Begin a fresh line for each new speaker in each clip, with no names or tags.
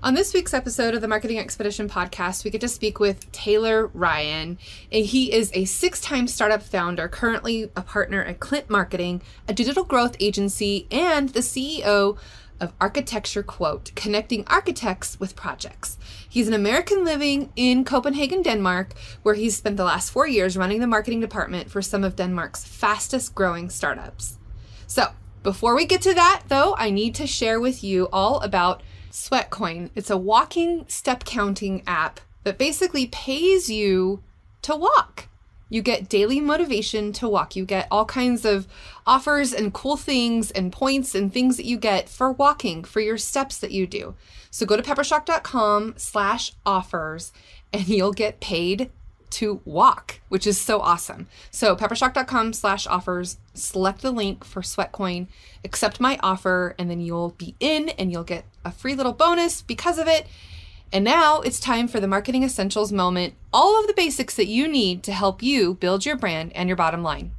On this week's episode of the Marketing Expedition podcast, we get to speak with Taylor Ryan. And he is a 6-time startup founder, currently a partner at Klint Marketing, a digital growth agency, and the CEO of Architecture Quote, connecting architects with projects. He's an American living in Copenhagen, Denmark, where he's spent the last 4 years running the marketing department for some of Denmark's fastest growing startups. So before we get to that, though, I need to share with you all about Sweatcoin. It's a walking step counting app that basically pays you to walk. You get daily motivation to walk. You get all kinds of offers and cool things and points and things that you get for walking, for your steps that you do. So go to peppershock.com/offers and you'll get paid to walk, which is so awesome. So peppershock.com/offers, select the link for Sweatcoin, accept my offer, and then you'll be in and you'll get a free little bonus because of it. And now it's time for the Marketing Essentials moment, all of the basics that you need to help you build your brand and your bottom line.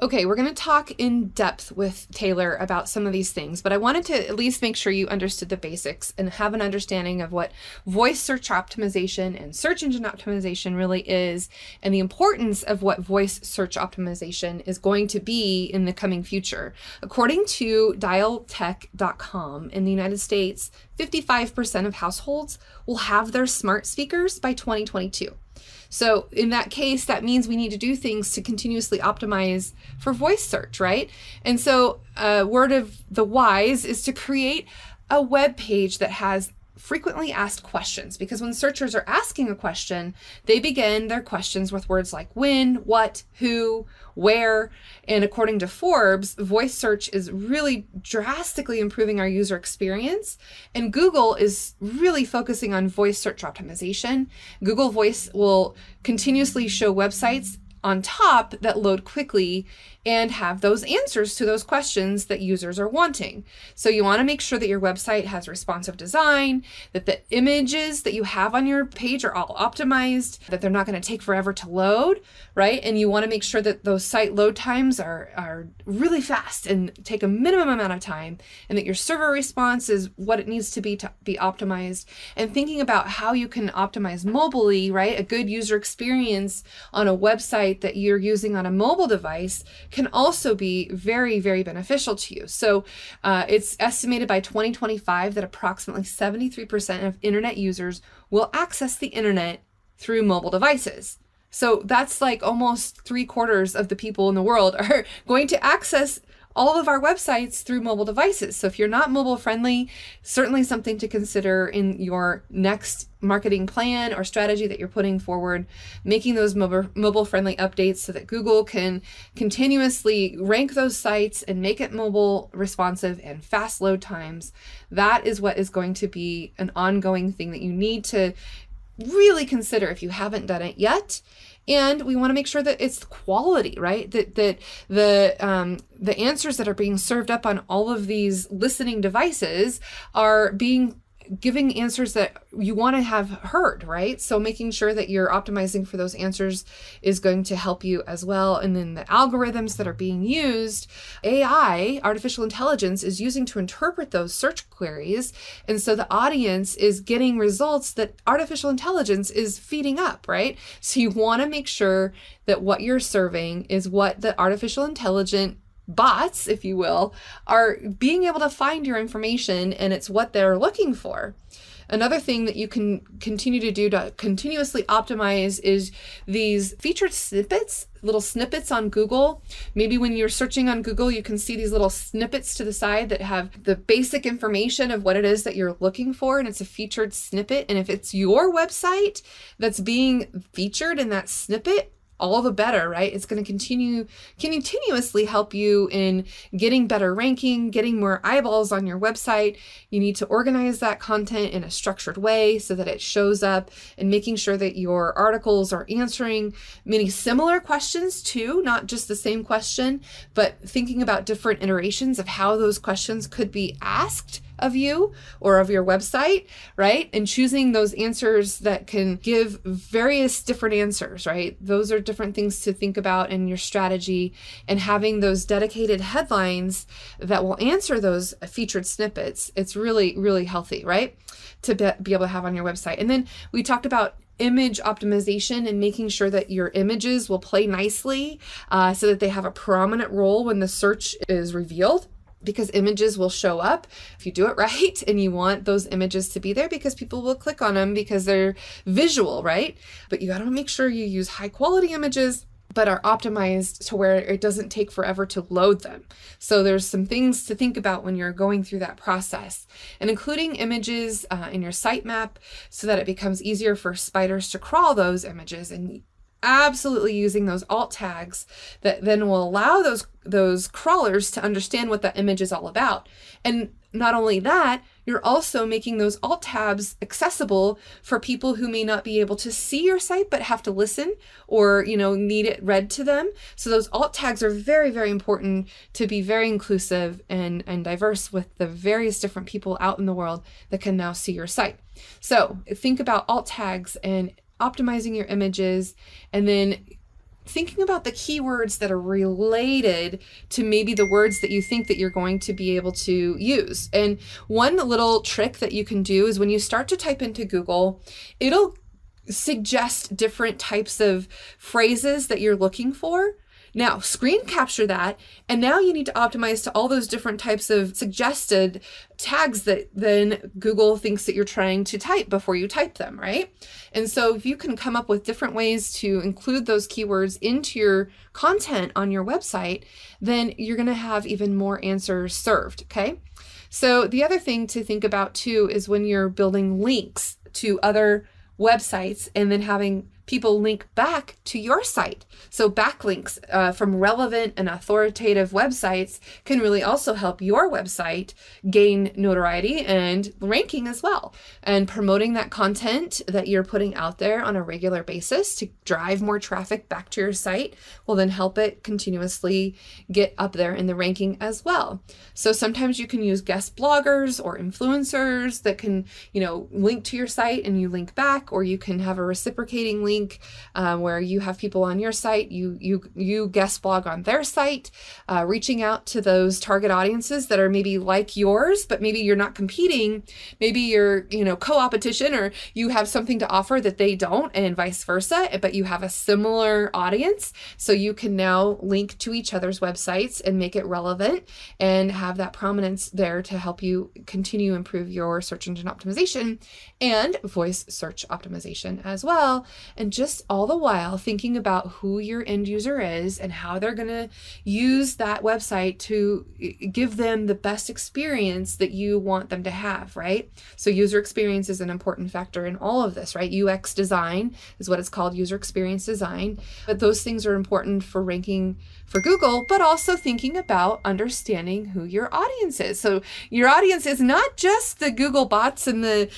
Okay, we're going to talk in depth with Taylor about some of these things, but I wanted to at least make sure you understood the basics and have an understanding of what voice search optimization and search engine optimization really is, and the importance of what voice search optimization is going to be in the coming future. According to dialtech.com, in the United States, 55% of households will have their smart speakers by 2022. So in that case, that means we need to do things to continuously optimize for voice search, right? And so word of the wise is to create a web page that has frequently asked questions, because when searchers are asking a question, they begin their questions with words like when, what, who, where. And according to Forbes, voice search is really drastically improving our user experience. And Google is really focusing on voice search optimization. Google Voice will continuously show websites on top that load quickly and have those answers to those questions that users are wanting. So you want to make sure that your website has responsive design, that the images that you have on your page are all optimized, that they're not going to take forever to load, right? And you want to make sure that those site load times are really fast and take a minimum amount of time, and that your server response is what it needs to be optimized. And thinking about how you can optimize mobilely, right? A good user experience on a website that you're using on a mobile device can also be very, very beneficial to you. So it's estimated by 2025 that approximately 73% of internet users will access the internet through mobile devices. So that's like almost 3/4 of the people in the world are going to access all of our websites through mobile devices. So if you're not mobile friendly, certainly something to consider in your next marketing plan or strategy that you're putting forward, making those mobile friendly updates so that Google can continuously rank those sites and make it mobile responsive and fast load times. That is what is going to be an ongoing thing that you need to really consider if you haven't done it yet. And we want to make sure that it's quality, right? That the answers that are being served up on all of these listening devices are giving answers that you want to have heard, right? So making sure that you're optimizing for those answers is going to help you as well. And then the algorithms that are being used, AI, artificial intelligence, is using to interpret those search queries. And so the audience is getting results that artificial intelligence is feeding up, right? So you want to make sure that what you're serving is what the artificial intelligence bots, if you will, are being able to find your information, and it's what they're looking for. Another thing that you can continue to do to continuously optimize is these featured snippets, little snippets on Google. Maybe when you're searching on Google, you can see these little snippets to the side that have the basic information of what it is that you're looking for, and it's a featured snippet. And if it's your website that's being featured in that snippet, all the better, right? It's going to continuously help you in getting better ranking, getting more eyeballs on your website. You need to organize that content in a structured way so that it shows up, and making sure that your articles are answering many similar questions too, not just the same question, but thinking about different iterations of how those questions could be asked of you or of your website, right? And choosing those answers that can give various different answers, right? Those are different things to think about in your strategy, and having those dedicated headlines that will answer those featured snippets. It's really, really healthy, right? To be able to have on your website. And then we talked about image optimization and making sure that your images will play nicely so that they have a prominent role when the search is revealed, because images will show up if you do it right, and you want those images to be there because people will click on them because they're visual, right? But you got to make sure you use high quality images but are optimized to where it doesn't take forever to load them. So there's some things to think about when you're going through that process, and including images in your sitemap so that it becomes easier for spiders to crawl those images, and absolutely using those alt tags that then will allow those crawlers to understand what that image is all about. And not only that, you're also making those alt tabs accessible for people who may not be able to see your site but have to listen, or need it read to them. So those alt tags are very, very important to be very inclusive and diverse with the various different people out in the world that can now see your site. So think about alt tags and optimizing your images, and then thinking about the keywords that are related to maybe the words that you think that you're going to be able to use. And one little trick that you can do is when you start to type into Google, it'll suggest different types of phrases that you're looking for. Now, screen capture that, and now you need to optimize to all those different types of suggested tags that then Google thinks that you're trying to type before you type them, right? And so if you can come up with different ways to include those keywords into your content on your website, then you're going to have even more answers served, okay? So the other thing to think about too is when you're building links to other websites and then having people link back to your site. So backlinks from relevant and authoritative websites can really also help your website gain notoriety and ranking as well. And promoting that content that you're putting out there on a regular basis to drive more traffic back to your site will then help it continuously get up there in the ranking as well. So sometimes you can use guest bloggers or influencers that can, link to your site and you link back, or you can have a reciprocating link where you have people on your site, you guest blog on their site, reaching out to those target audiences that are maybe like yours, but maybe you're not competing. Maybe you're, co-opetition, or you have something to offer that they don't, and vice versa, but you have a similar audience. So you can now link to each other's websites and make it relevant and have that prominence there to help you continue to improve your search engine optimization and voice search optimization as well. And just all the while thinking about who your end user is and how they're going to use that website to give them the best experience that you want them to have, right? So user experience is an important factor in all of this, right? UX design is what it's called, user experience design. But those things are important for ranking for Google, but also thinking about understanding who your audience is. So your audience is not just the Google bots and the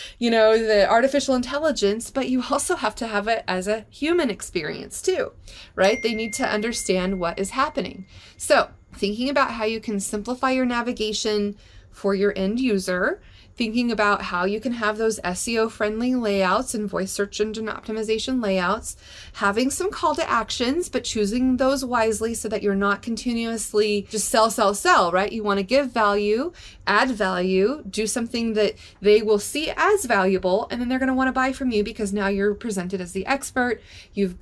artificial intelligence, but you also have to have it as a human experience too, right? They need to understand what is happening. So thinking about how you can simplify your navigation for your end user, thinking about how you can have those SEO friendly layouts and voice search engine optimization layouts, having some call to actions, but choosing those wisely so that you're not continuously just sell, right? You want to give value, add value, do something that they will see as valuable, and then they're going to want to buy from you because now you're presented as the expert. You've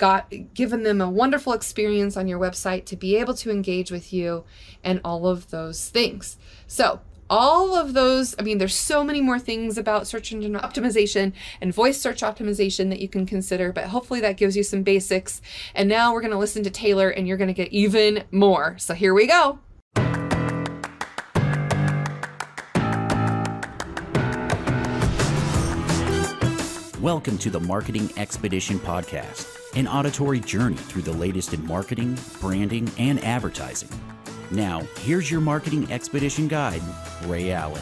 given them a wonderful experience on your website to be able to engage with you and all of those things. So all of those, there's so many more things about search engine optimization and voice search optimization that you can consider, but hopefully that gives you some basics. And now we're going to listen to Taylor and you're going to get even more. So here we go.
Welcome to the Marketing Expedition Podcast, an auditory journey through the latest in marketing, branding, and advertising. Now, here's your Marketing Expedition guide, Ray Allen.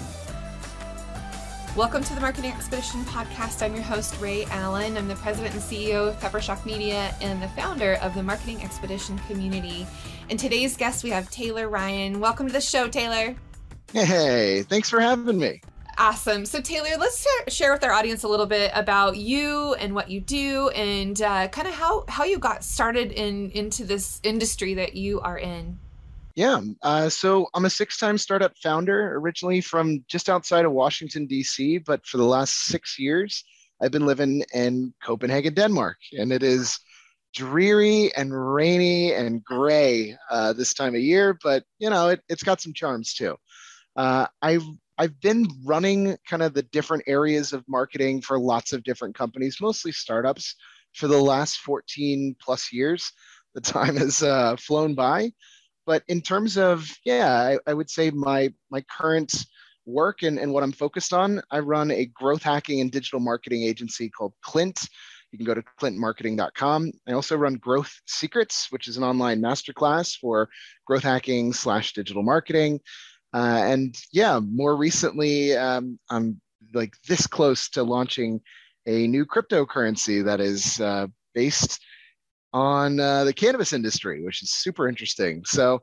Welcome to the Marketing Expedition Podcast. I'm your host, Ray Allen. I'm the president and CEO of Peppershock Media and the founder of the Marketing Expedition community. And today's guest, we have Taylor Ryan. Welcome to the show, Taylor.
Hey, thanks for having me.
Awesome. So Taylor, let's share with our audience a little bit about you and what you do, and kind of how you got started into this industry that you are in.
Yeah, so I'm a six-time startup founder, originally from just outside of Washington, D.C., but for the last 6 years, I've been living in Copenhagen, Denmark, and it is dreary and rainy and gray this time of year, but it's got some charms too. I've been running kind of the different areas of marketing for lots of different companies, mostly startups, for the last 14 plus years. The time has flown by. But in terms of, I would say my current work and what I'm focused on, I run a growth hacking and digital marketing agency called Klint. You can go to klintmarketing.com. I also run Growth Secrets, which is an online masterclass for growth hacking / digital marketing. And yeah, more recently, I'm like this close to launching a new cryptocurrency that is based on the cannabis industry, which is super interesting. So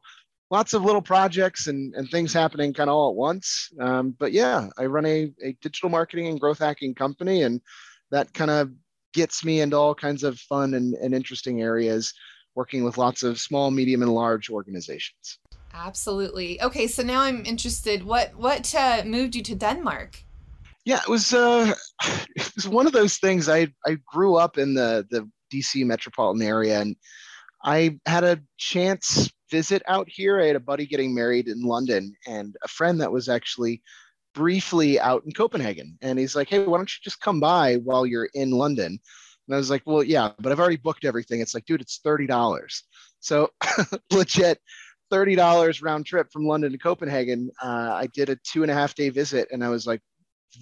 lots of little projects and things happening kind of all at once. But yeah, I run a digital marketing and growth hacking company, and that kind of gets me into all kinds of fun and interesting areas, working with lots of small, medium, and large organizations.
Absolutely. Okay, so now I'm interested. What moved you to Denmark?
Yeah, it was it was one of those things. I grew up in the DC metropolitan area, and I had a chance visit out here. I had a buddy getting married in London and a friend that was actually briefly out in Copenhagen. And he's like, hey, why don't you just come by while you're in London? And I was like, well, yeah, but I've already booked everything. It's like, dude, it's $30. So legit $30 round trip from London to Copenhagen. I did a 2.5 day visit, and I was like,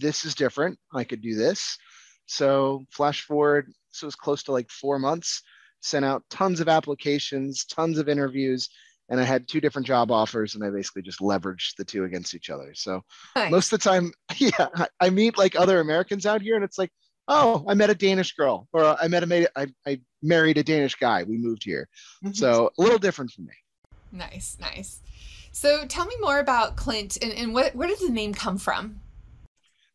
this is different. I could do this. So flash forward, so it was close to like 4 months, sent out tons of applications, tons of interviews, and I had 2 different job offers, and I basically just leveraged the two against each other. So most
Nice.
of the time, yeah, I meet like other Americans out here, and it's like, oh, I met a Danish girl, or I married a Danish guy. We moved here.
Mhm.
So a little different for me.
Nice, nice. So tell me more about Klint and where did the name come from?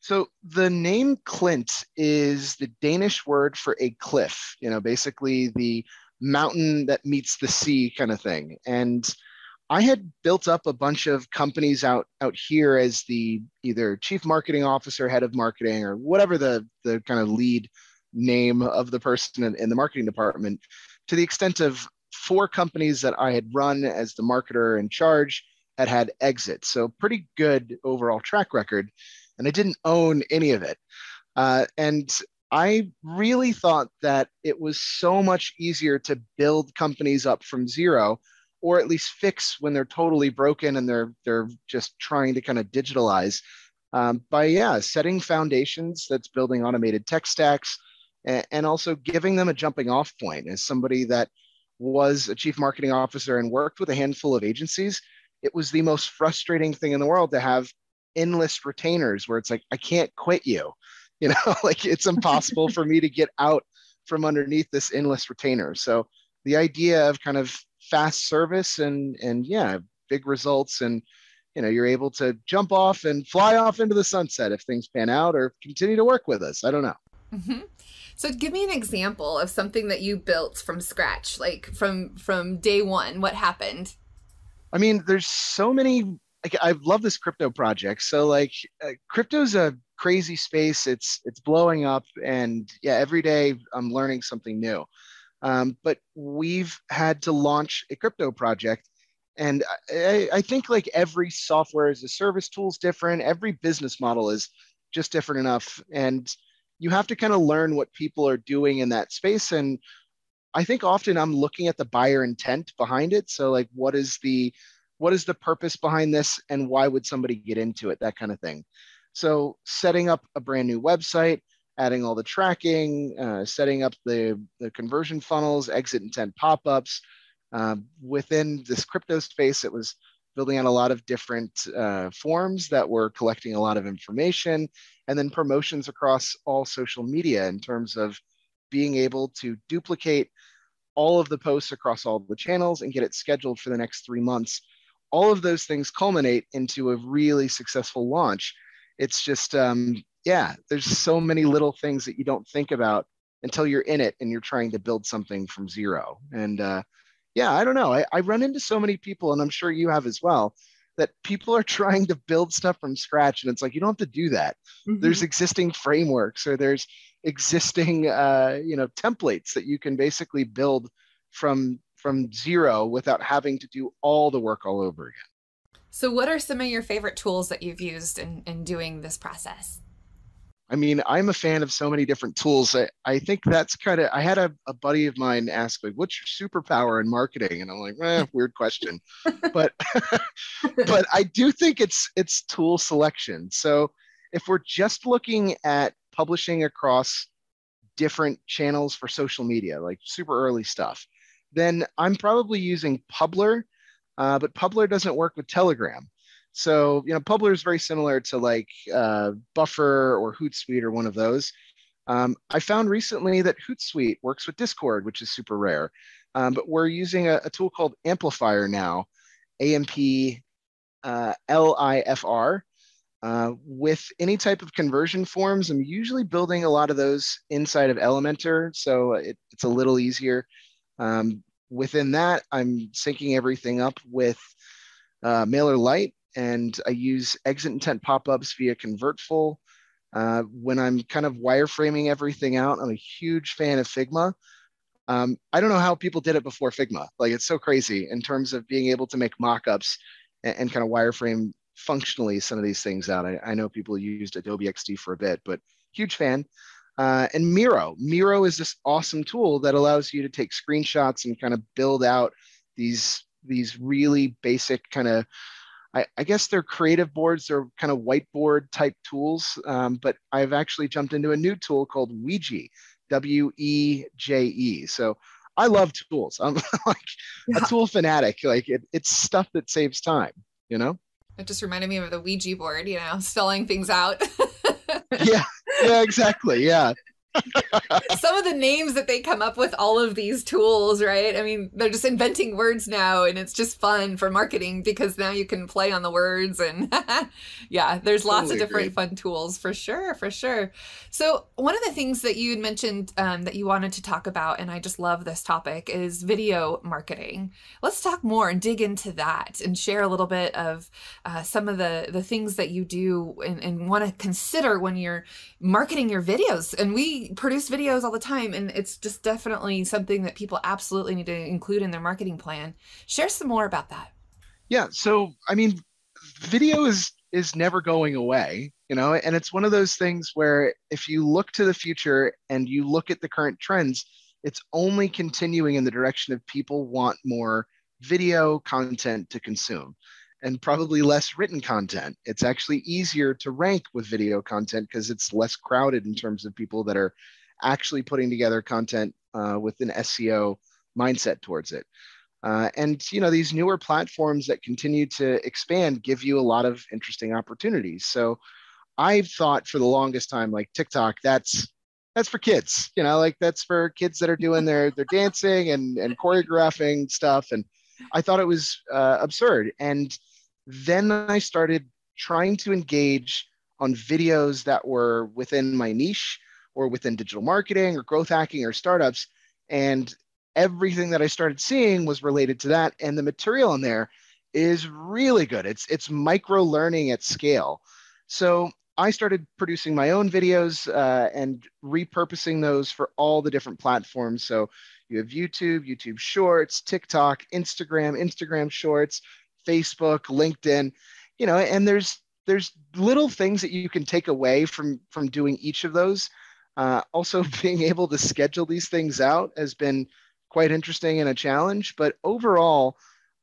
So the name Klint is the Danish word for a cliff, basically the mountain that meets the sea kind of thing. And I had built up a bunch of companies out here as the either chief marketing officer, head of marketing, or whatever the kind of lead name of the person in the marketing department, to the extent of 4 companies that I had run as the marketer in charge had exits. So pretty good overall track record. And I didn't own any of it. And I really thought that it was so much easier to build companies up from zero, or at least fix when they're totally broken and they're just trying to kind of digitalize, by setting foundations that's building automated tech stacks, and also giving them a jumping off point. As somebody that was a chief marketing officer and worked with a handful of agencies, it was the most frustrating thing in the world to have endless retainers where it's like, I can't quit you, like it's impossible for me to get out from underneath this endless retainer. So the idea of kind of fast service and yeah, big results, and you're able to jump off and fly off into the sunset if things pan out, or continue to work with us. I don't know.
Hmm. So give me an example of something that you built from scratch, like from day one. What happened?
I mean, there's so many. Like, I love this crypto project. So like, crypto's a crazy space. It's blowing up, and yeah, every day I'm learning something new. But we've had to launch a crypto project, and I think like every software as a service tool is different. Every business model is just different enough, and you have to kind of learn what people are doing in that space. And I think often I'm looking at the buyer intent behind it. So like, what is the purpose behind this, and why would somebody get into it? That kind of thing. So setting up a brand new website, adding all the tracking, setting up the conversion funnels, exit intent pop-ups. Within this crypto space, it was building out a lot of different forms that were collecting a lot of information, and then promotions across all social media in terms of being able to duplicate all of the posts across all the channels and get it scheduled for the next 3 months. All of those things culminate into a really successful launch. It's just, yeah, there's so many little things that you don't think about until you're in it and you're trying to build something from zero. And yeah, I don't know. I run into so many people, and I'm sure you have as well, that people are trying to build stuff from scratch. And it's like, you don't have to do that. There's existing frameworks, or there's existing, templates that you can basically build from zero without having to do all the work all over again.
So what are some of your favorite tools that you've used in doing this process?
I mean, I'm a fan of so many different tools. I think that's kind of, I had a buddy of mine ask, like, what's your superpower in marketing? And I'm like, weird question. But but I do think it's tool selection. So if we're just looking at publishing across different channels for social media, like super early stuff, then I'm probably using Publer, but Publer doesn't work with Telegram. So, Publer is very similar to like Buffer or Hootsuite or one of those. I found recently that Hootsuite works with Discord, which is super rare. But we're using a tool called Amplifier now, AMPLIFR. With any type of conversion forms, I'm usually building a lot of those inside of Elementor, so it's a little easier. Within that, I'm syncing everything up with MailerLite, and I use exit intent pop-ups via Convertful. When I'm kind of wireframing everything out, I'm a huge fan of Figma. I don't know how people did it before Figma. Like, it's so crazy in terms of being able to make mock-ups and kind of wireframe functionally some of these things out. I know people used Adobe XD for a bit, but huge fan. And Miro. Miro is this awesome tool that allows you to take screenshots and kind of build out these really basic kind of, I guess they're creative boards. They're kind of whiteboard type tools. But I've actually jumped into a new tool called Weegie, WEJE. So I love tools. I'm like a tool fanatic. Like it's stuff that saves time,
It just reminded me of the Ouija board, spelling things out.
Yeah, exactly. Yeah.
Some of the names that they come up with, all of these tools, right? I mean, they're just inventing words now, and it's just fun for marketing because now you can play on the words. And yeah, there's lots of different fun tools for sure, for sure. So one of the things that you had mentioned that you wanted to talk about, and I just love this topic, is video marketing. Let's talk more and dig into that and share a little bit of some of the things that you do and want to consider when you're marketing your videos. And we produce videos all the time, and it's just definitely something that people absolutely need to include in their marketing plan. Share some more about that.
Yeah. So, I mean, video is never going away, and it's one of those things where if you look to the future and you look at the current trends, it's only continuing in the direction of people want more video content to consume and probably less written content. It's actually easier to rank with video content because it's less crowded in terms of people that are actually putting together content with an SEO mindset towards it. And these newer platforms that continue to expand give you a lot of interesting opportunities. So I've thought for the longest time, like TikTok, that's for kids, like that's for kids that are doing their dancing and choreographing stuff. And I thought it was absurd. And then I started trying to engage on videos that were within my niche or within digital marketing or growth hacking or startups. And everything that I started seeing was related to that. And the material in there is really good. It's micro learning at scale. So I started producing my own videos and repurposing those for all the different platforms. So you have YouTube Shorts, TikTok, Instagram Shorts, Facebook, LinkedIn, and there's little things that you can take away from doing each of those. Also, being able to schedule these things out has been quite interesting and a challenge. But overall,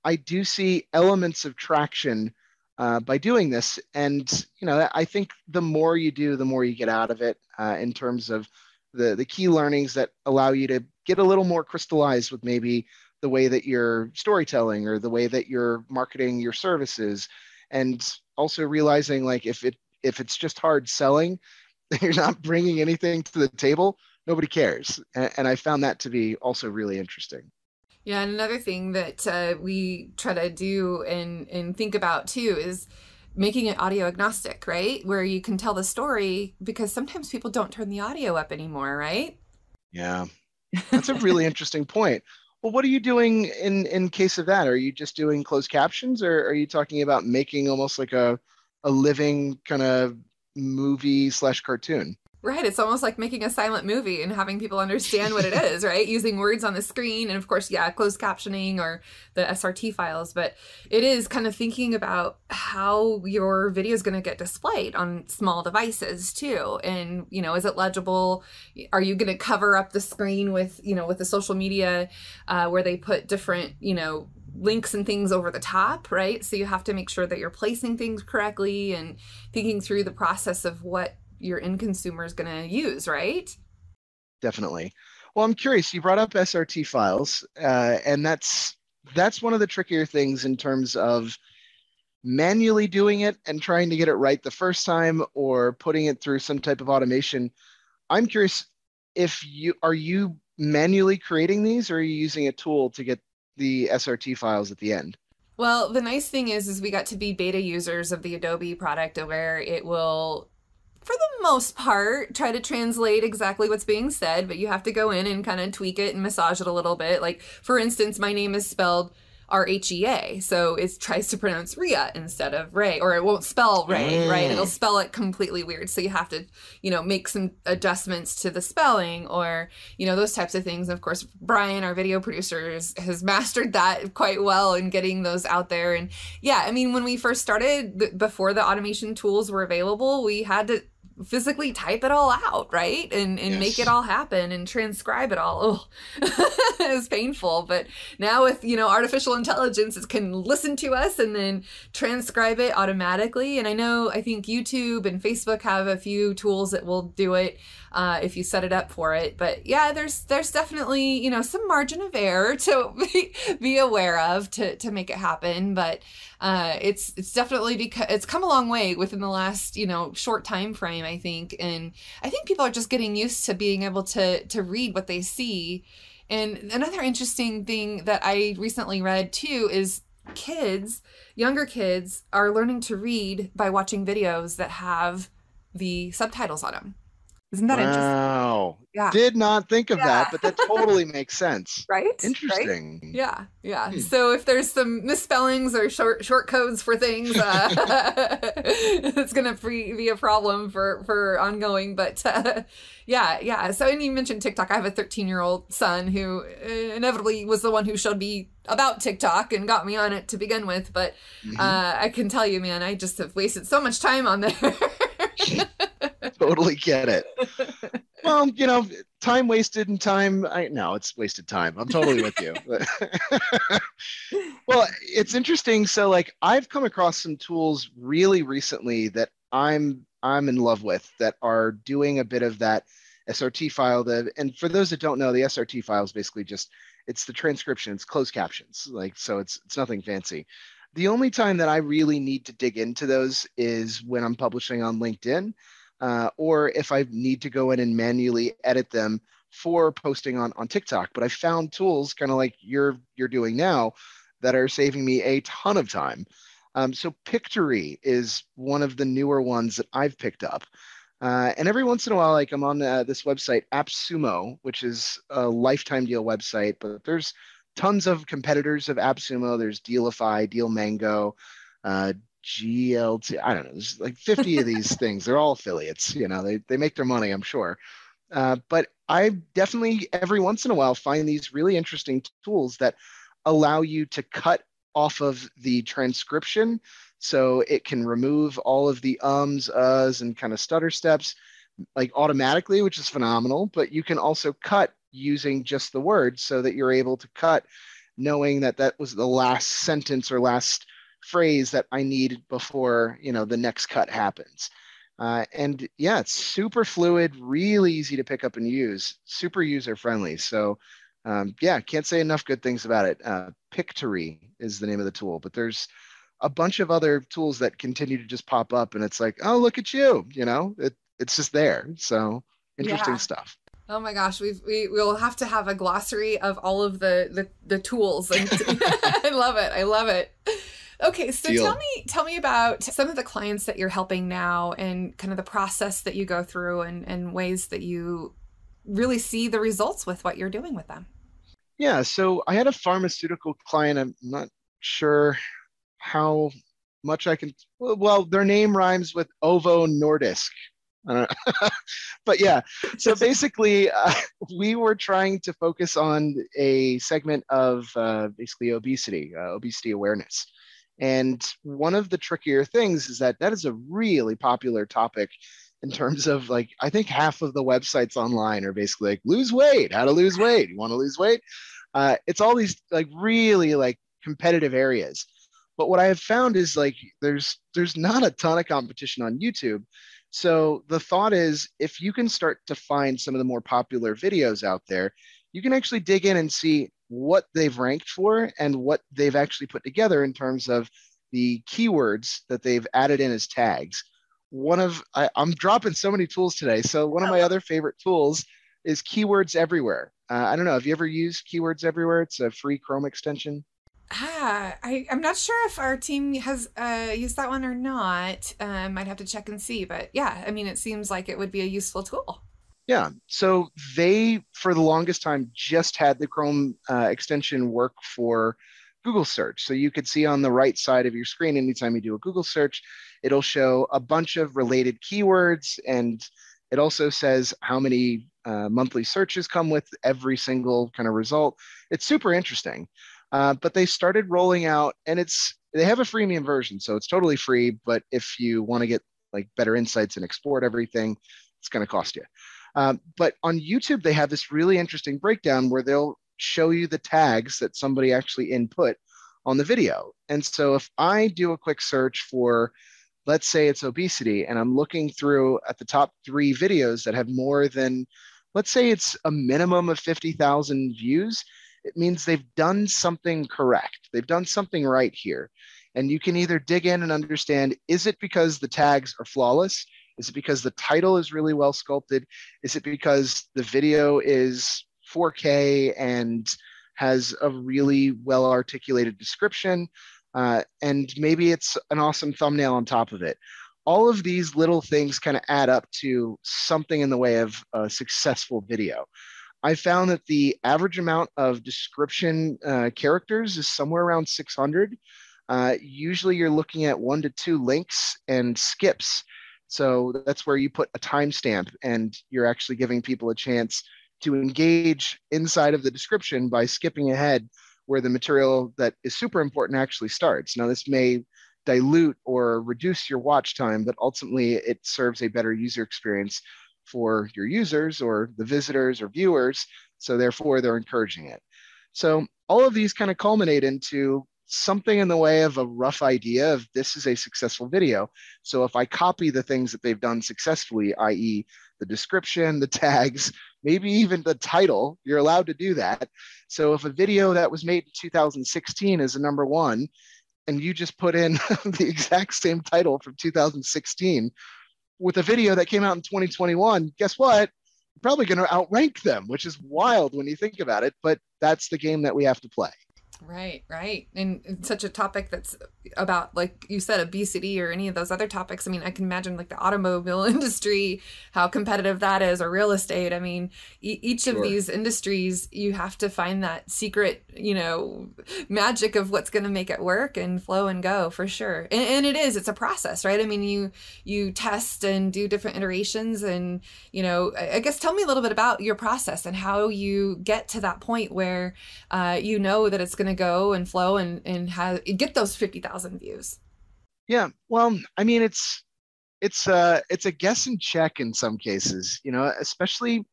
I do see elements of traction by doing this. And, I think the more you do, the more you get out of it in terms of the key learnings that allow you to get a little more crystallized with maybe the way that you're storytelling or the way that you're marketing your services. And also realizing, like, if it's just hard selling, you're not bringing anything to the table, nobody cares. And I found that to be also really interesting.
Yeah, and another thing that we try to do and think about too is making it audio agnostic, right? Where you can tell the story, because sometimes people don't turn the audio up anymore, right?
Yeah, that's a really interesting point. Well, what are you doing in case of that? Are you just doing closed captions, or are you talking about making almost like a living kind of movie slash cartoon?
Right. It's almost like making a silent movie and having people understand what it is, right? Using words on the screen and, of course, yeah, closed captioning or the SRT files. But it is kind of thinking about how your video is going to get displayed on small devices too. And, you know, is it legible? Are you going to cover up the screen with, you know, with the social media where they put different, you know, links and things over the top, right? So you have to make sure that you're placing things correctly and thinking through the process of what your end consumer is going to use, right?
Definitely. Well, I'm curious. You brought up SRT files, and that's one of the trickier things in terms of manually doing it and trying to get it right the first time, or putting it through some type of automation. I'm curious, if you are you manually creating these, or are you using a tool to get the SRT files at the end?
Well, the nice thing is we got to be beta users of the Adobe product, where it will, for the most part, try to translate exactly what's being said, but you have to go in and kind of tweak it and massage it a little bit. Like, for instance, my name is spelled RHEA, so it tries to pronounce Rhea instead of Ray, or it won't spell Ray, right? It'll spell it completely weird. So you have to, you know, make some adjustments to the spelling, or, you know, those types of things. And of course, Brian, our video producer, has mastered that quite well in getting those out there. And yeah, I mean, when we first started, before the automation tools were available, we had to physically type it all out, right? And
Yes.
make it all happen and transcribe it all. Oh, it's painful. But now with, you know, artificial intelligence, it can listen to us and then transcribe it automatically. And I think YouTube and Facebook have a few tools that will do it if you set it up for it. But yeah, there's definitely, you know, some margin of error to be aware of to make it happen. But it's definitely, because it's come a long way within the last, you know, short time frame, I think. And I think people are just getting used to being able to read what they see. And another interesting thing that I recently read too is younger kids are learning to read by watching videos that have the subtitles on them. Isn't that interesting?
Wow.
Yeah.
Did not think of
Yeah.
that, but that totally makes sense.
Right?
Interesting.
Right? Yeah. So if there's some misspellings or short codes for things, it's gonna be a problem for ongoing. But yeah. So, and you mentioned TikTok. I have a 13-year-old son who inevitably was the one who showed me about TikTok and got me on it to begin with. But I can tell you, man, I just have wasted so much time on there.
Totally get it. Well, you know, time wasted and no, it's wasted time. I'm totally with you. Well, it's interesting. So like, I've come across some tools really recently that I'm in love with, that are doing a bit of that SRT file. And for those that don't know, the SRT file is basically just, it's the transcription, it's closed captions. Like, so it's nothing fancy. The only time that I really need to dig into those is when I'm publishing on LinkedIn. Or if I need to go in and manually edit them for posting on TikTok. But I found tools kind of like you're doing now that are saving me a ton of time. So Pictory is one of the newer ones that I've picked up. And every once in a while, like, I'm on this website, AppSumo, which is a lifetime deal website, but there's tons of competitors of AppSumo. There's Dealify, DealMango, GLT, I don't know, there's like 50 of these things. They're all affiliates, you know, they make their money, I'm sure. But I definitely every once in a while find these really interesting tools that allow you to cut off of the transcription, so it can remove all of the ums, uhs, and kind of stutter steps like automatically, which is phenomenal. But you can also cut using just the words, so that you're able to cut knowing that that was the last sentence or last phrase that I need before, you know, the next cut happens. And yeah, it's super fluid, really easy to pick up and use, super user friendly. So yeah, can't say enough good things about it. Pictory is the name of the tool, but there's a bunch of other tools that continue to just pop up, and it's like, oh, look at you, you know, it's just there. So interesting stuff.
Oh my gosh, we'll have to have a glossary of all of the tools. And I love it. Okay, so
Deal.
tell me about some of the clients that you're helping now and kind of the process that you go through and ways that you really see the results with what you're doing with them.
Yeah, so I had a pharmaceutical client. I'm not sure how much I can. Well, their name rhymes with Ovo Nordisk. I don't know. But yeah, so basically, we were trying to focus on a segment of basically obesity awareness. And one of the trickier things is that that is a really popular topic in terms of like, I think half of the websites online are basically like, lose weight, how to lose weight. You want to lose weight? It's all these like really like competitive areas. But what I have found is like there's not a ton of competition on YouTube. So the thought is if you can start to find some of the more popular videos out there, you can actually dig in and see what they've ranked for and what they've actually put together in terms of the keywords that they've added in as tags. I'm dropping so many tools today. So one of my other favorite tools is Keywords Everywhere. I don't know. Have you ever used Keywords Everywhere? It's a free Chrome extension.
I'm not sure if our team has used that one or not. Might have to check and see. But yeah, I mean, it seems like it would be a useful tool.
Yeah. So they, for the longest time, just had the Chrome extension work for Google search. So you could see on the right side of your screen, anytime you do a Google search, it'll show a bunch of related keywords. And it also says how many monthly searches come with every single kind of result. It's super interesting. But they started rolling out, and they have a freemium version, so it's totally free. But if you want to get like better insights and export everything, it's going to cost you. But on YouTube, they have this really interesting breakdown where they'll show you the tags that somebody actually input on the video. And so if I do a quick search for, let's say it's obesity, and I'm looking through at the top 3 videos that have more than, let's say it's a minimum of 50,000 views, it means they've done something correct. They've done something right here. And you can either dig in and understand, is it because the tags are flawless? Is it because the title is really well sculpted? Is it because the video is 4K and has a really well articulated description? And maybe it's an awesome thumbnail on top of it. All of these little things kind of add up to something in the way of a successful video. I found that the average amount of description characters is somewhere around 600. Usually you're looking at 1 to 2 links and skips. So that's where you put a timestamp and you're actually giving people a chance to engage inside of the description by skipping ahead where the material that is super important actually starts. Now, this may dilute or reduce your watch time, but ultimately it serves a better user experience for your users or the visitors or viewers. So therefore, they're encouraging it. So all of these kind of culminate into something in the way of a rough idea of this is a successful video. So if I copy the things that they've done successfully, i.e. the description, the tags, maybe even the title, you're allowed to do that. So if a video that was made in 2016 is a number 1, and you just put in the exact same title from 2016, with a video that came out in 2021, guess what? You're probably going to outrank them, which is wild when you think about it, but that's the game that we have to play.
Right, right. And such a topic that's about, like you said, obesity or any of those other topics. I mean, I can imagine like the automobile industry, how competitive that is, or real estate. I mean, each of these industries, you have to find that secret, magic of what's going to make it work and flow and go for sure. And it's a process, right? I mean, you test and do different iterations and, I guess tell me a little bit about your process and how you get to that point where that it's going to go and flow and get those 50,000 views.
Yeah, well, I mean, it's a guess and check in some cases, especially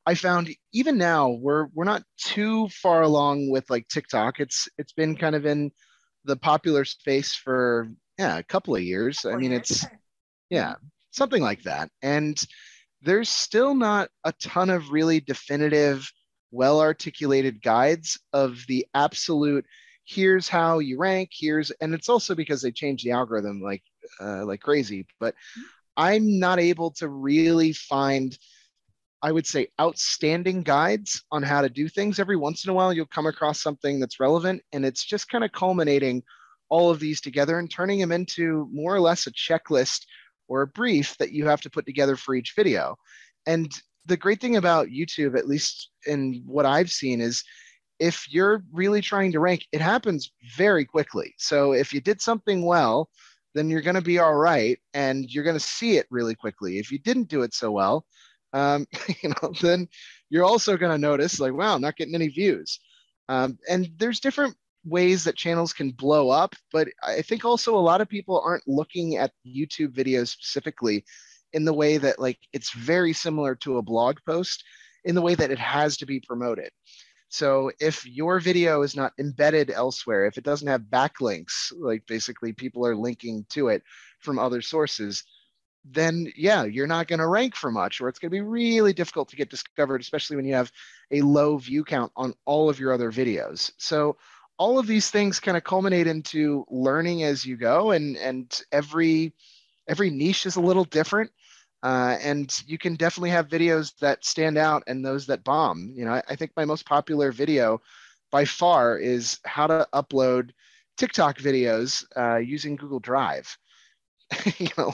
I found even now we're not too far along with like TikTok. It's been kind of in the popular space for a couple of years. I mean, it's something like that. And there's still not a ton of really definitive, well articulated guides of the absolute here's how you rank, and it's also because they changed the algorithm like crazy, but I'm not able to really find, I would say, outstanding guides on how to do things. Every once in a while you'll come across something that's relevant, and it's just kind of culminating all of these together and turning them into more or less a checklist or a brief that you have to put together for each video. And the great thing about YouTube, at least in what I've seen, is if you're really trying to rank, it happens very quickly. So if you did something well, then you're going to be all right, and you're going to see it really quickly. If you didn't do it so well, then you're also going to notice, like, wow, I'm not getting any views. And there's different ways that channels can blow up, but I think also a lot of people aren't looking at YouTube videos specifically in the way that, like, it's very similar to a blog post in the way that it has to be promoted. So if your video is not embedded elsewhere, if it doesn't have backlinks, like basically people are linking to it from other sources, then yeah, you're not going to rank for much, or it's going to be really difficult to get discovered, especially when you have a low view count on all of your other videos. So all of these things kind of culminate into learning as you go, and every niche is a little different. And you can definitely have videos that stand out and those that bomb. I think my most popular video by far is how to upload TikTok videos using Google Drive.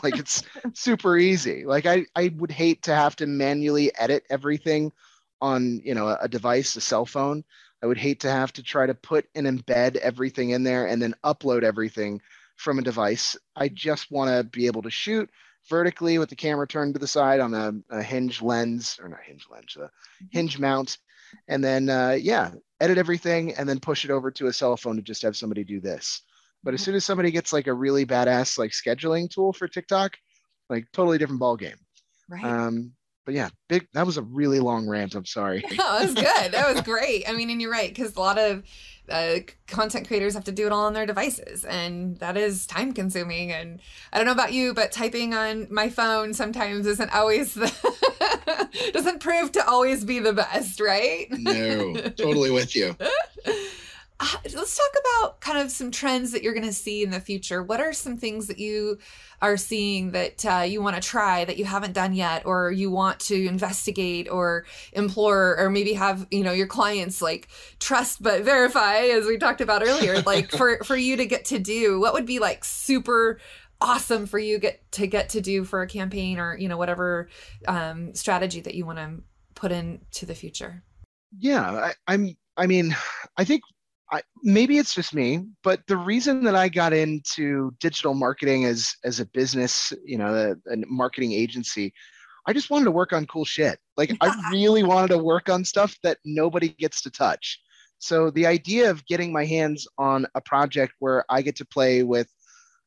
Like, it's super easy. Like, I would hate to have to manually edit everything on, a device, a cell phone. I would hate to have to try to put and embed everything in there and then upload everything from a device. I just want to be able to shoot vertically with the camera turned to the side on a hinge lens, or not hinge lens, a hinge mount, and then edit everything and then push it over to a cell phone to just have somebody do this. But as soon as somebody gets like a really badass like scheduling tool for TikTok, like, totally different ball game.
Right.
But yeah, that was a really long rant. I'm sorry.
No, that was good. That was great. I mean, and you're right, because a lot of content creators have to do it all on their devices, and that is time consuming. And I don't know about you, but typing on my phone sometimes isn't always doesn't prove to always be the best, right?
No, totally with you.
Let's talk about kind of some trends that you're going to see in the future. What are some things that you are seeing that you want to try that you haven't done yet, or you want to investigate or implore, or maybe have, your clients like trust but verify, as we talked about earlier, like for you to get to do? What would be like super awesome for you get to do for a campaign, or, whatever strategy that you want to put into the future?
Yeah, I think maybe it's just me, but the reason that I got into digital marketing as a business, a marketing agency, I just wanted to work on cool shit. Like, I really wanted to work on stuff that nobody gets to touch. So the idea of getting my hands on a project where I get to play with,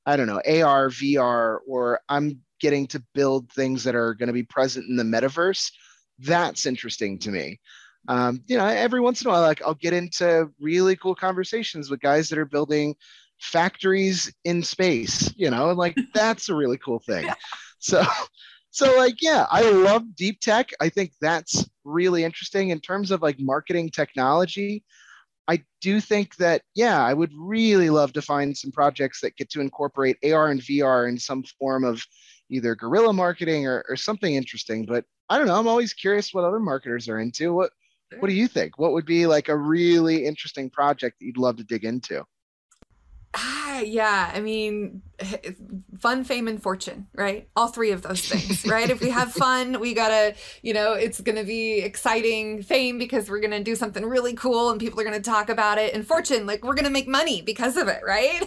I don't know, AR, VR, or I'm getting to build things that are going to be present in the metaverse, that's interesting to me. Every once in a while, like, I'll get into really cool conversations with guys that are building factories in space, and like, that's a really cool thing. So like, yeah, I love deep tech. I think that's really interesting in terms of like marketing technology. I do think that, yeah, I would really love to find some projects that get to incorporate AR and VR in some form of either guerrilla marketing or something interesting. But I don't know. I'm always curious what other marketers are into. What do you think? What would be like a really interesting project that you'd love to dig into?
Yeah, I mean, fun, fame, and fortune, right? All three of those things, right? If we have fun, we gotta, it's gonna be exciting. Fame, because we're gonna do something really cool and people are gonna talk about it. And fortune, like, we're gonna make money because of it, right?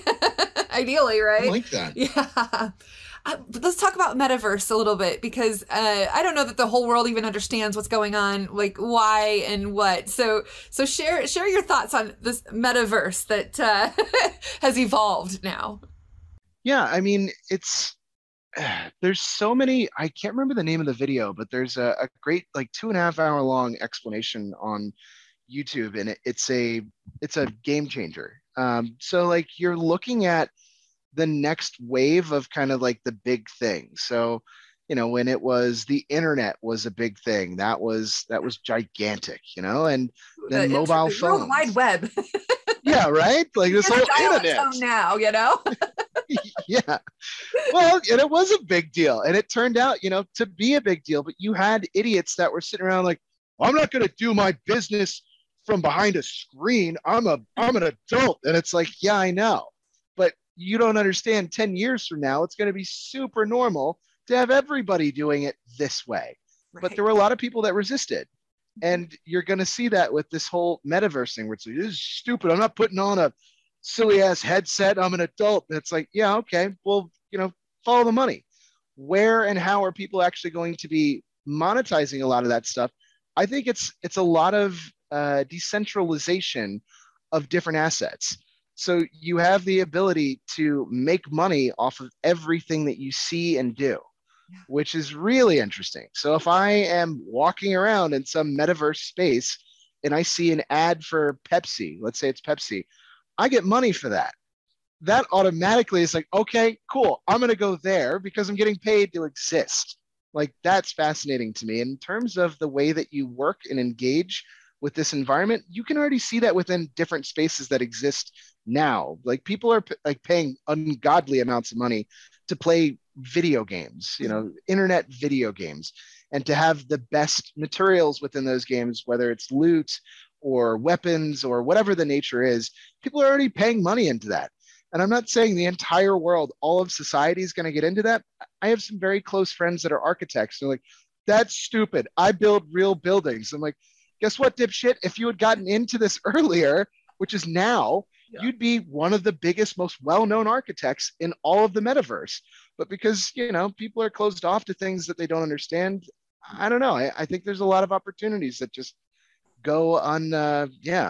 Ideally, right?
I like that.
Yeah. Let's talk about Metaverse a little bit, because I don't know that the whole world even understands what's going on, like why and what. So share your thoughts on this Metaverse that has evolved now.
Yeah, I mean, there's so many. I can't remember the name of the video, but there's a great like 2.5 hour long explanation on YouTube, and it's a game changer. So like, you're looking at the next wave of kind of like the big thing. So, when it was the internet was a big thing, that was gigantic, and then mobile phones.
World Wide Web.
Yeah, right? Like this whole internet.
Now,
Yeah. Well, and it was a big deal. And it turned out, to be a big deal, but you had idiots that were sitting around like, well, I'm not going to do my business from behind a screen. I'm an adult. And it's like, yeah, I know. But you don't understand, 10 years from now, it's going to be super normal to have everybody doing it this way.
Right.
But there were a lot of people that resisted. And you're going to see that with this whole metaverse thing where it's like, this is stupid. I'm not putting on a silly ass headset. I'm an adult. And it's like, yeah, okay. Well, follow the money. Where and how are people actually going to be monetizing a lot of that stuff? I think it's a lot of decentralization of different assets. So you have the ability to make money off of everything that you see and do, which is really interesting. So if I am walking around in some metaverse space and I see an ad for Pepsi, let's say it's Pepsi, I get money for that. That automatically is like, okay, cool. I'm going to go there because I'm getting paid to exist. Like, that's fascinating to me. In terms of the way that you work and engage with this environment, you can already see that within different spaces that exist now. Like, people are like paying ungodly amounts of money to play video games, internet video games, and to have the best materials within those games, whether it's loot or weapons or whatever the nature is. People are already paying money into that. And I'm not saying the entire world, all of society is going to get into that. I have some very close friends that are architects. They're like, that's stupid. I build real buildings. I'm like, guess what, dipshit? If you had gotten into this earlier, which is now, you'd be one of the biggest, most well-known architects in all of the metaverse. But because, people are closed off to things that they don't understand, I don't know. I think there's a lot of opportunities that just go unsought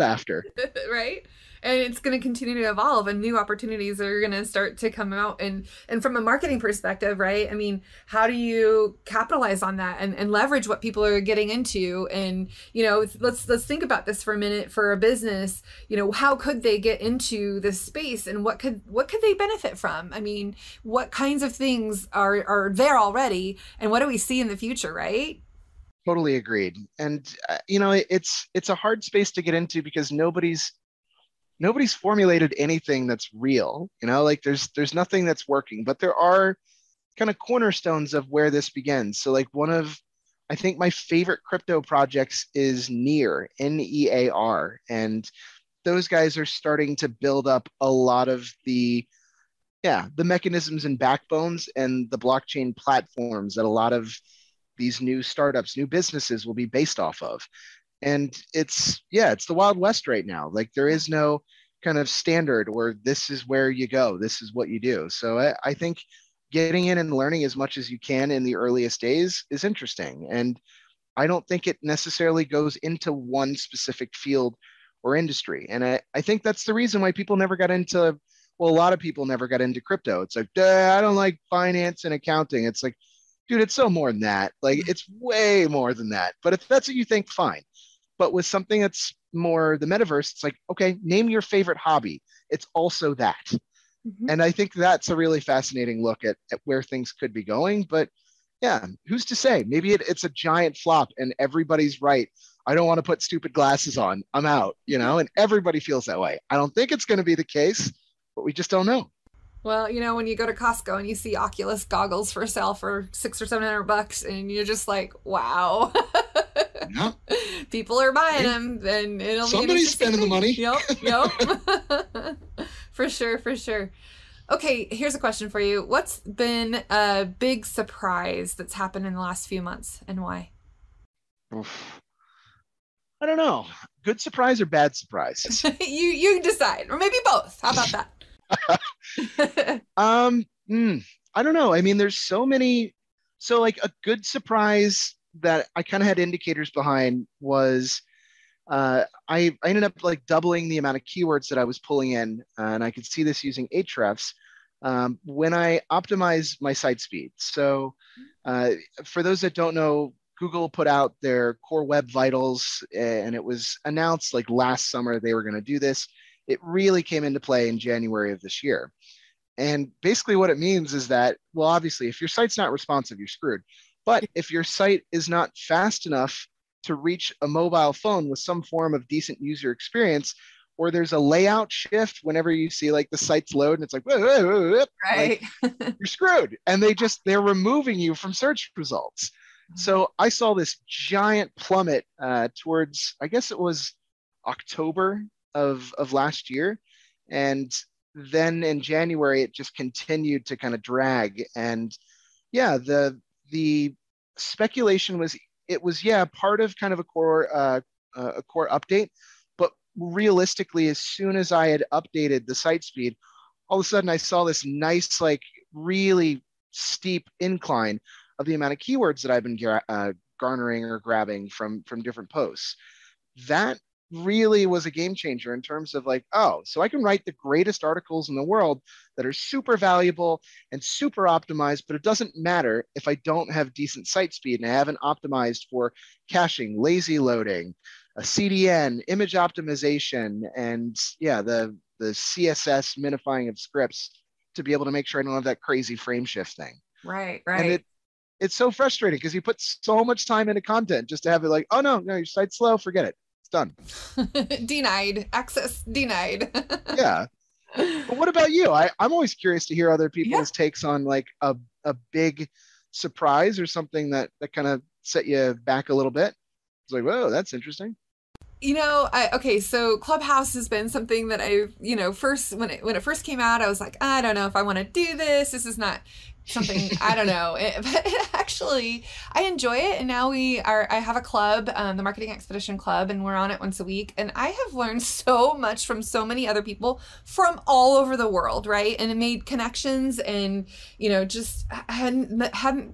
after.
Right. And it's going to continue to evolve, and new opportunities are going to start to come out. And from a marketing perspective, right? I mean, how do you capitalize on that and leverage what people are getting into? And, let's think about this for a minute. For a business, how could they get into this space, and what could they benefit from? I mean, what kinds of things are there already, and what do we see in the future, right?
Totally agreed. And, it's a hard space to get into because nobody's formulated anything that's real, like there's nothing that's working, but there are kind of cornerstones of where this begins. So like one of, I think my favorite crypto projects is Near, Near. And those guys are starting to build up a lot of the mechanisms and backbones and the blockchain platforms that a lot of these new startups, new businesses will be based off of. And it's the Wild West right now. Like, there is no kind of standard or this is where you go, this is what you do. So I think getting in and learning as much as you can in the earliest days is interesting. And I don't think it necessarily goes into one specific field or industry. And I think that's the reason why people never got into, a lot of people never got into crypto. It's like, I don't like finance and accounting. It's like, dude, it's so more than that. Like, it's way more than that. But if that's what you think, fine. But with something that's more the metaverse, it's like, okay, name your favorite hobby. It's also that. Mm-hmm. And I think that's a really fascinating look at where things could be going. But yeah, who's to say? Maybe it's a giant flop and everybody's right. I don't want to put stupid glasses on. I'm out, and everybody feels that way. I don't think it's going to be the case, but we just don't know.
Well, when you go to Costco and you see Oculus goggles for sale for $600 or $700, and you're just like, wow. Yeah. People are buying them, and it'll
somebody's spending the money.
Yep. For sure. Okay, here's a question for you. What's been a big surprise that's happened in the last few months, and why?
Oof. I don't know. Good surprise or bad surprise?
You decide, or maybe both. How about that?
I don't know. I mean, there's so many. So like a good surprise that I kind of had indicators behind was I ended up like doubling the amount of keywords that I was pulling in, and I could see this using Ahrefs when I optimize my site speed. So for those that don't know, Google put out their Core Web Vitals, and it was announced like last summer they were going to do this. It really came into play in January of this year. And basically what it means is that, well, obviously, if your site's not responsive, you're screwed. But if your site is not fast enough to reach a mobile phone with some form of decent user experience, or there's a layout shift whenever you see like the sites load and it's like, whoa, whoa, whoa, whoa,
right.
Like, you're screwed. And they're removing you from search results. So I saw this giant plummet towards, I guess it was October of last year. And then in January, it just continued to kind of drag. And yeah, the speculation was it was part of kind of a core update, but realistically, as soon as I had updated the site speed, all of a sudden I saw this nice, like really steep incline of the amount of keywords that I've been garnering or grabbing from different posts. That really was a game changer in terms of like, oh, so I can write the greatest articles in the world that are super valuable and super optimized, but it doesn't matter if I don't have decent site speed and I haven't optimized for caching, lazy loading, a CDN, image optimization, and the CSS minifying of scripts to be able to make sure I don't have that crazy frame shift thing.
Right.
And it's so frustrating because you put so much time into content just to have it like, oh no, your site's slow, forget it. Done.
Denied. Access denied.
Yeah. But what about you? I'm always curious to hear other people's takes on like a big surprise or something that kind of set you back a little bit. It's like, whoa, that's interesting.
So Clubhouse has been something that I've, first when it first came out, I was like, I don't know if I want to do this. This is not something, I don't know. But actually, I enjoy it. And now I have a club, the Marketing Expedition Club, and we're on it once a week. And I have learned so much from so many other people from all over the world, right? And it made connections and, just hadn't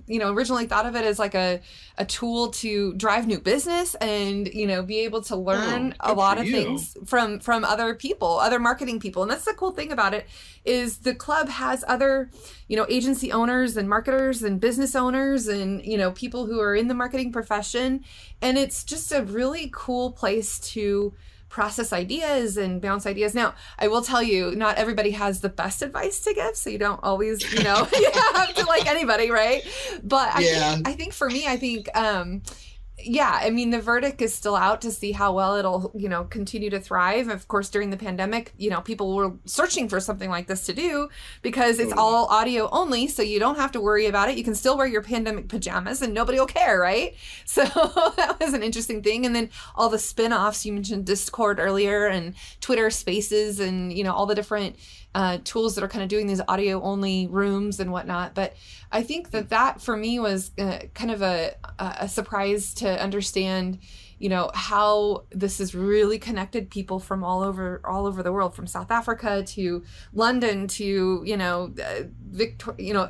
originally thought of it as like a tool to drive new business and, be able to learn a lot of things from other people, other marketing people. And that's the cool thing about it is the club has other, agency owners and marketers and business owners and, people who are in the marketing profession. And it's just a really cool place to process ideas and bounce ideas. Now, I will tell you, not everybody has the best advice to give. So you don't always, you have to like anybody, right? But I think for me, the verdict is still out to see how well it'll, continue to thrive. Of course, during the pandemic, people were searching for something like this to do because it's all audio only. So you don't have to worry about it. You can still wear your pandemic pajamas and nobody will care, right? So that was an interesting thing. And then all the spin-offs, you mentioned Discord earlier and Twitter Spaces and, all the different tools that are kind of doing these audio only rooms and whatnot. But I think that for me was kind of a surprise to understand, how this has really connected people from all over the world, from South Africa to London to,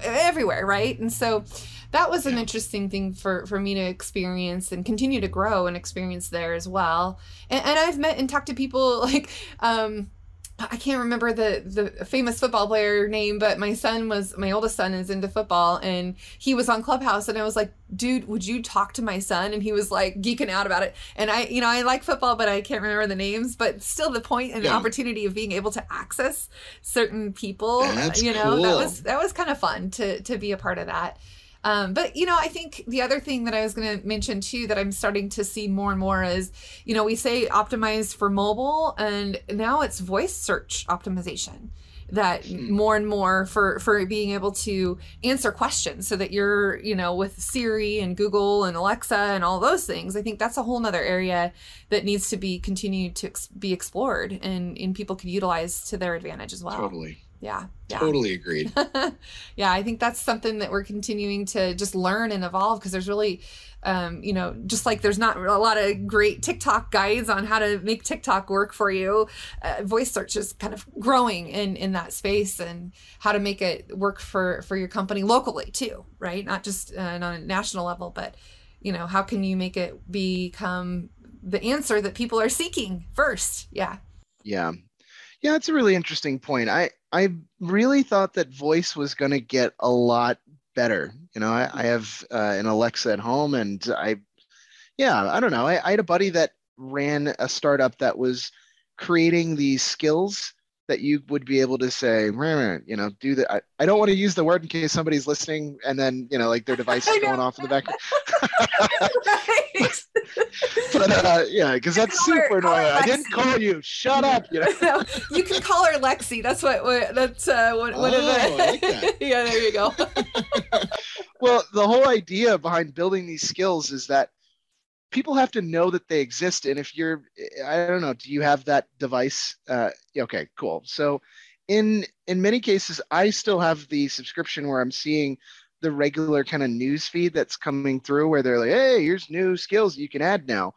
everywhere. Right. And so that was an interesting thing for me to experience and continue to grow and experience there as well. And I've met and talked to people like, I can't remember the famous football player name, but my oldest son is into football and he was on Clubhouse and I was like, dude, would you talk to my son? And he was like geeking out about it. And I like football, but I can't remember the names, but still the point and the opportunity of being able to access certain people,
cool.
that was kind of fun to be a part of that. But, I think the other thing that I was going to mention too, that I'm starting to see more and more is, we say optimize for mobile and now it's voice search optimization that more and more for being able to answer questions so that you're, with Siri and Google and Alexa and all those things. I think that's a whole nother area that needs to be continued to be explored and people could utilize to their advantage as well.
Totally.
Yeah.
Totally agreed.
Yeah, I think that's something that we're continuing to just learn and evolve because there's really, just like there's not a lot of great TikTok guides on how to make TikTok work for you. Voice search is kind of growing in that space and how to make it work for your company locally too, right? Not just on a national level, but, how can you make it become the answer that people are seeking first? Yeah.
Yeah. Yeah, it's a really interesting point. I really thought that voice was going to get a lot better. I have an Alexa at home and I don't know. I had a buddy that ran a startup that was creating these skills that you would be able to say, do that. I don't want to use the word in case somebody's listening and then, like their device is going off in the background. But because that's super annoying. I didn't call you. Shut up.
No, you can call her Lexi. That's what one of the.
I like that.
Yeah, there you go.
Well, the whole idea behind building these skills is that people have to know that they exist. And if you're, I don't know, do you have that device? Okay, cool. So in many cases, I still have the subscription where I'm seeing the regular kind of news feed that's coming through where they're like, hey, here's new skills you can add now.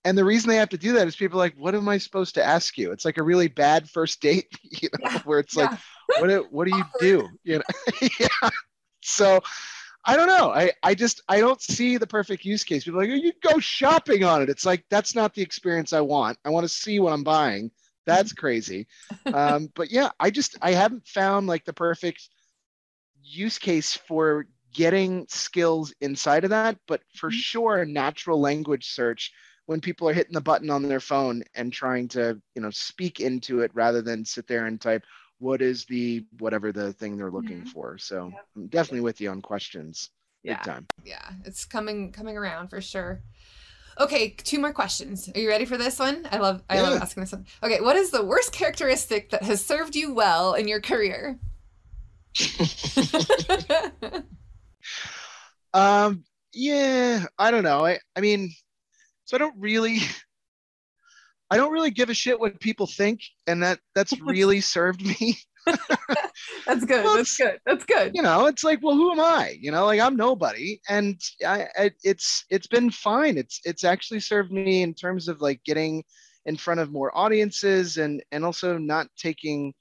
And the reason they have to do that is people are like, what am I supposed to ask you? It's like a really bad first date,
Yeah.
where it's like,
Yeah.
what do you
Awkward.
do? Yeah. So I don't know. I don't see the perfect use case. People are like, you go shopping on it. It's like, that's not the experience I want. I want to see what I'm buying. That's crazy. But yeah, I haven't found like the perfect use case for getting skills inside of that. But for sure, natural language search, when people are hitting the button on their phone and trying to, speak into it rather than sit there and type, what is the whatever the thing they're looking for. So
Yep.
I'm definitely with you on questions. Big
Yeah.
time.
Yeah. It's coming around for sure. Okay, 2 more questions. Are you ready for this one? I love
Yeah.
asking this one. Okay, what is the worst characteristic that has served you well in your career?
Yeah, I don't know. I mean, so I don't really give a shit what people think, and that's really served me.
That's good.
Well,
That's good. That's good.
it's like, well, who am I? Like I'm nobody, and it's been fine. It's actually served me in terms of like getting in front of more audiences, and also not taking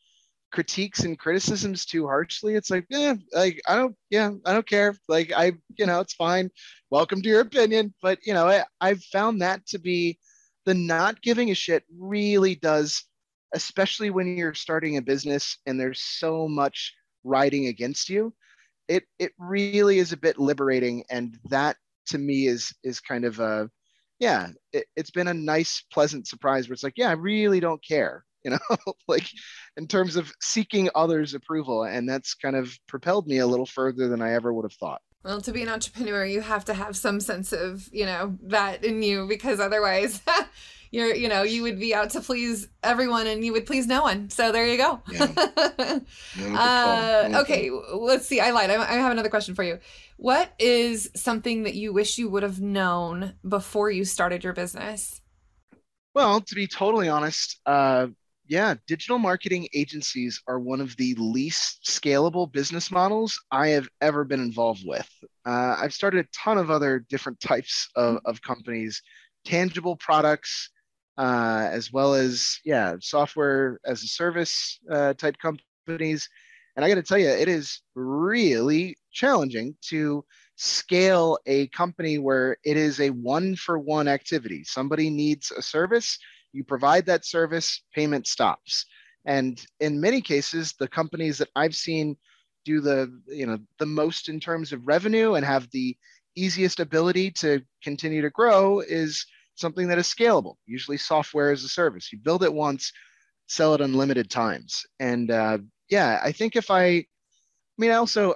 critiques and criticisms too harshly. It's like, like I don't care. Like it's fine. Welcome to your opinion. But I've found that to be the not giving a shit really does, especially when you're starting a business and there's so much riding against you. It really is a bit liberating, and that to me is kind of a it's been a nice pleasant surprise where it's like, I really don't care, like in terms of seeking others' approval, and that's kind of propelled me a little further than I ever would have thought.
Well, to be an entrepreneur, you have to have some sense of, that in you, because otherwise you would be out to please everyone and you would please no one. So there you go.
Yeah. No,
okay, let's see. I lied. I have another question for you. What is something that you wish you would have known before you started your business?
Well, to be totally honest, digital marketing agencies are one of the least scalable business models I have ever been involved with. I've started a ton of other different types of companies, tangible products, as well as, software as a service type companies. And I got to tell you, it is really challenging to scale a company where it is a one-for-one activity. Somebody needs a service, you provide that service, payment stops. And in many cases, the companies that I've seen do the most in terms of revenue and have the easiest ability to continue to grow is something that is scalable, usually software as a service. You build it once, sell it unlimited times. And I think I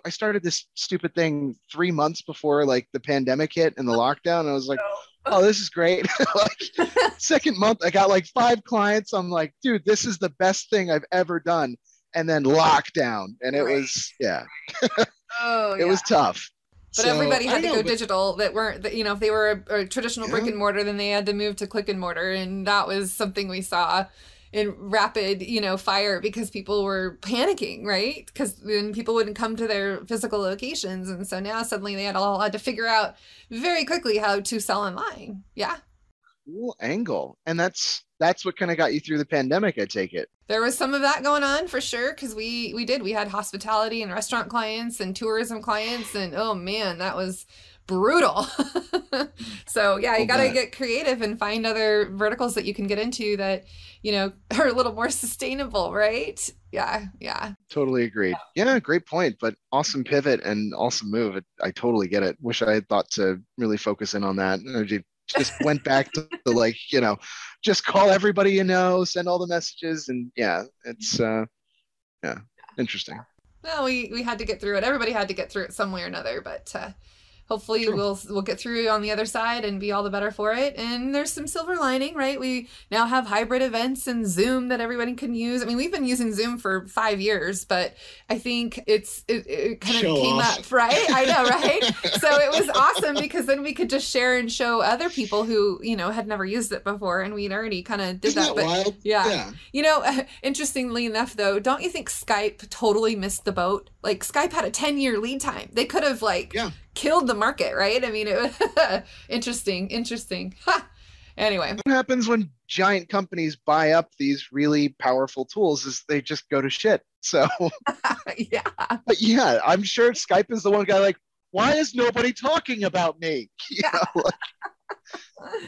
started this stupid thing 3 months before like the pandemic hit and the lockdown. And I was like, oh, this is great. Like second month, I got like 5 clients. I'm like, dude, this is the best thing I've ever done. And then lockdown. And it was, it was tough.
But
So,
everybody had to go
but
digital that weren't, if they were a traditional brick and mortar, then they had to move to click and mortar. And that was something we saw in rapid, fire, because people were panicking, right? Because then people wouldn't come to their physical locations. And so now suddenly they all had to figure out very quickly how to sell online. Yeah.
cool angle. And that's what kind of got you through the pandemic, I take it.
There was some of that going on for sure, because we had hospitality and restaurant clients and tourism clients, and oh man, that was brutal. So yeah, you got to get creative and find other verticals that you can get into that are a little more sustainable, right? Yeah.
Totally agreed. Yeah, great point, but awesome pivot and awesome move. I totally get it. Wish I had thought to really focus in on that. Just went back to like, just call everybody send all the messages, and it's interesting.
Well, we had to get through it. Everybody had to get through it some way or another, but hopefully we'll get through on the other side and be all the better for it. And there's some silver lining, right? We now have hybrid events and Zoom that everybody can use. I mean, we've been using Zoom for 5 years, but I think it kind of came up, right? I know, right? So it was awesome because then we could just share and show other people who, had never used it before, and we'd already kind of did that. But
wild?
Yeah. Interestingly enough, though, don't you think Skype totally missed the boat? Like, Skype had a 10-year lead time. They could have killed the market, right? I mean, it was interesting. Ha! Anyway.
What happens when giant companies buy up these really powerful tools is they just go to shit. So
yeah.
But yeah, I'm sure Skype is the one guy like, why is nobody talking about me?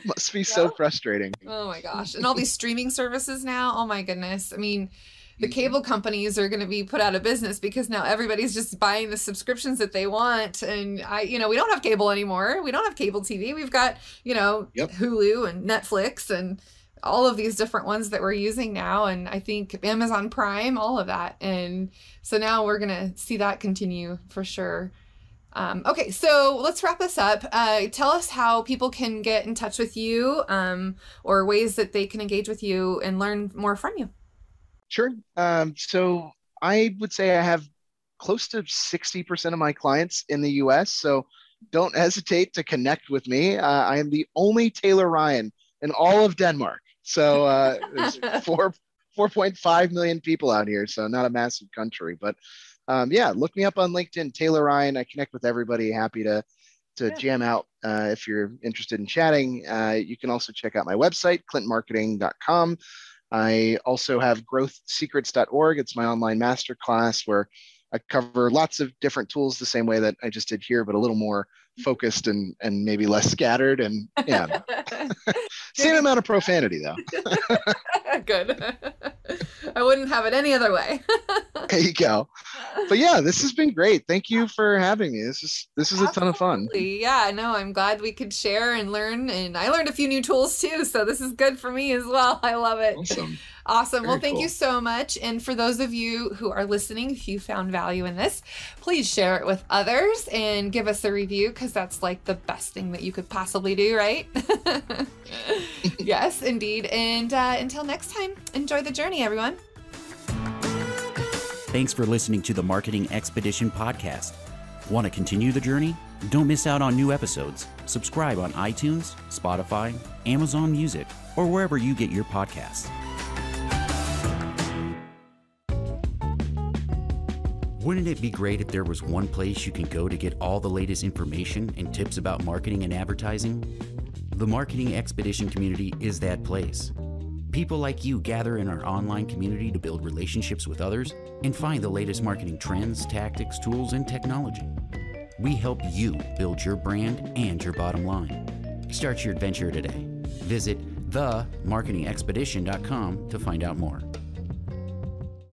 Must be so frustrating.
Oh my gosh. And all these streaming services now, oh my goodness. I mean, the cable companies are going to be put out of business because now everybody's just buying the subscriptions that they want. And we don't have cable anymore. We don't have cable TV. We've got, Hulu and Netflix and all of these different ones that we're using now. And I think Amazon Prime, all of that. And so now we're going to see that continue for sure. Okay, so let's wrap this up. Tell us how people can get in touch with you, or ways that they can engage with you and learn more from you.
Sure. So I would say I have close to 60% of my clients in the US. So don't hesitate to connect with me. I am the only Taylor Ryan in all of Denmark. So there's 4.5 million people out here. So not a massive country, but look me up on LinkedIn, Taylor Ryan. I connect with everybody. Happy to jam out if you're interested in chatting. You can also check out my website, klintmarketing.com. I also have growthsecrets.org. It's my online masterclass where I cover lots of different tools the same way that I just did here, but a little more focused and maybe less scattered. And yeah, same amount of profanity though.
Good. I wouldn't have it any other way.
There you go. But yeah, this has been great. Thank you for having me. This is a ton of fun.
Yeah, no, I'm glad we could share and learn. And I learned a few new tools too. So this is good for me as well. I love it. Awesome. Well, thank you so much. And for those of you who are listening, if you found value in this, please share it with others and give us a review, because that's like the best thing that you could possibly do, right? Yes, indeed. And until next time, enjoy the journey, everyone.
Thanks for listening to the Marketing Expedition podcast. Want to continue the journey? Don't miss out on new episodes. Subscribe on iTunes, Spotify, Amazon Music, or wherever you get your podcasts. Wouldn't it be great if there was one place you can go to get all the latest information and tips about marketing and advertising? The Marketing Expedition community is that place. People like you gather in our online community to build relationships with others and find the latest marketing trends, tactics, tools, and technology. We help you build your brand and your bottom line. Start your adventure today. Visit themarketingexpedition.com to find out more.